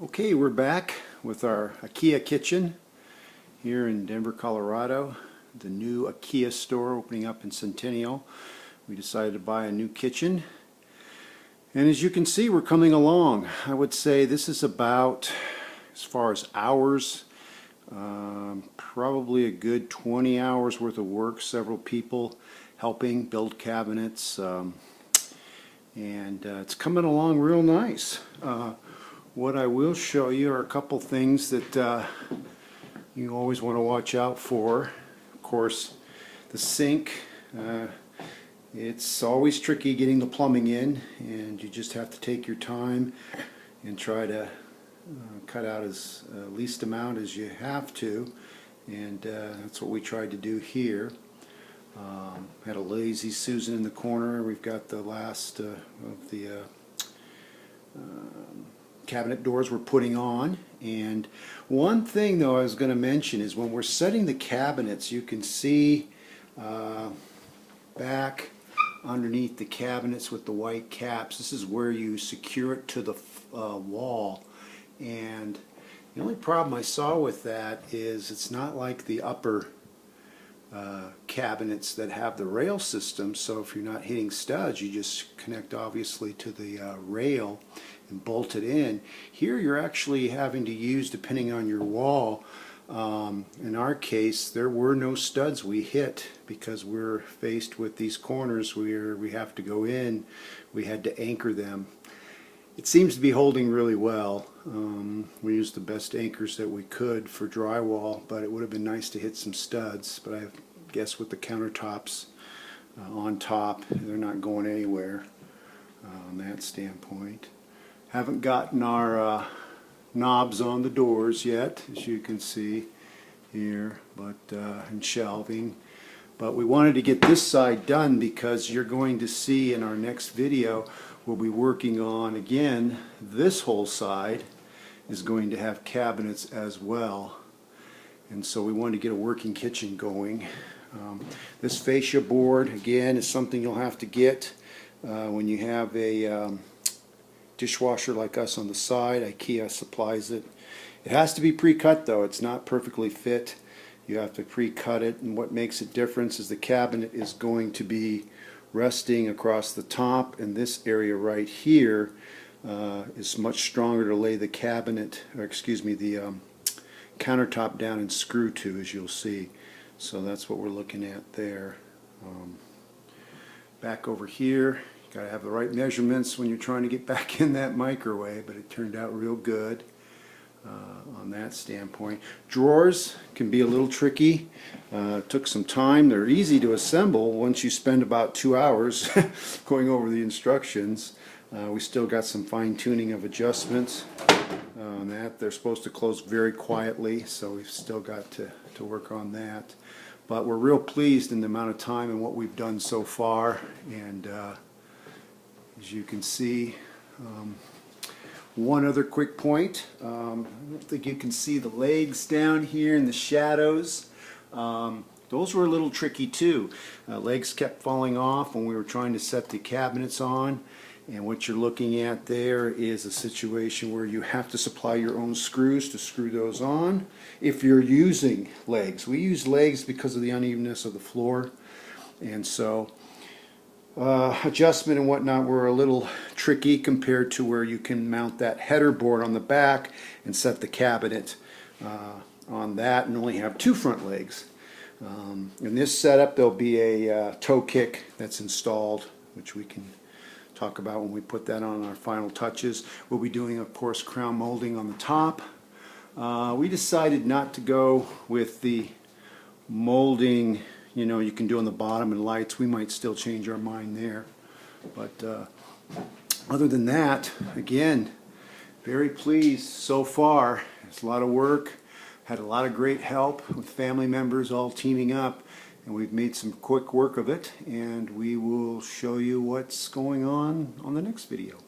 Okay, we're back with our Ikea kitchen here in Denver, Colorado. The new Ikea store opening up in Centennial. We decided to buy a new kitchen. And as you can see, we're coming along. I would say this is about, as far as hours, probably a good 20 hours worth of work. Several people helping build cabinets. And it's coming along real nice. What I will show you are a couple things that you always want to watch out for. Of course, the sink. It's always tricky getting the plumbing in, and you just have to take your time and try to cut out as least amount as you have to, and that's what we tried to do here. Had a lazy Susan in the corner. We've got the last of the cabinet doors we're putting on. And one thing though I was going to mention is when we're setting the cabinets, you can see back underneath the cabinets with the white caps, this is where you secure it to the wall. And the only problem I saw with that is it's not like the upper cabinets that have the rail system, so if you're not hitting studs, you just connect obviously to the rail and bolt it in. Here you're actually having to use, depending on your wall, in our case there were no studs we hit because we're faced with these corners where we have to go in. We had to anchor them. It seems to be holding really well. We used the best anchors that we could for drywall, but it would have been nice to hit some studs. But I guess with the countertops on top, they're not going anywhere on that standpoint. Haven't gotten our knobs on the doors yet, as you can see here, but and shelving. But we wanted to get this side done because you're going to see in our next video we'll be working on, again, this whole side is going to have cabinets as well. And so we wanted to get a working kitchen going. This fascia board, again, is something you'll have to get when you have a dishwasher like us on the side. Ikea supplies it. It has to be pre-cut though. It's not perfectly fit. You have to pre-cut it, and what makes it different is the cabinet is going to be resting across the top, and this area right here is much stronger to lay the cabinet, or excuse me, the countertop down and screw to, as you'll see. So that's what we're looking at there. Back over here, you got to have the right measurements when you're trying to get back in that microwave, but it turned out real good on that standpoint. Drawers can be a little tricky. Took some time. They're easy to assemble once you spend about 2 hours going over the instructions. We still got some fine-tuning of adjustments on that. They're supposed to close very quietly, so we've still got to work on that. But we're real pleased in the amount of time and what we've done so far. And as you can see, one other quick point. I don't think you can see the legs down here in the shadows. Those were a little tricky too. Legs kept falling off when we were trying to set the cabinets on. And what you're looking at there is a situation where you have to supply your own screws to screw those on if you're using legs. We use legs because of the unevenness of the floor, and so adjustment and whatnot were a little tricky compared to where you can mount that header board on the back and set the cabinet on that and only have 2 front legs. In this setup there'll be a toe kick that's installed, which we can talk about when we put that on our final touches. We'll be doing, of course, crown molding on the top. We decided not to go with the molding you can do on the bottom and lights. We might still change our mind there. But other than that, again, very pleased so far. It's a lot of work. Had a lot of great help with family members all teaming up, and we've made some quick work of it, and we will show you what's going on the next video.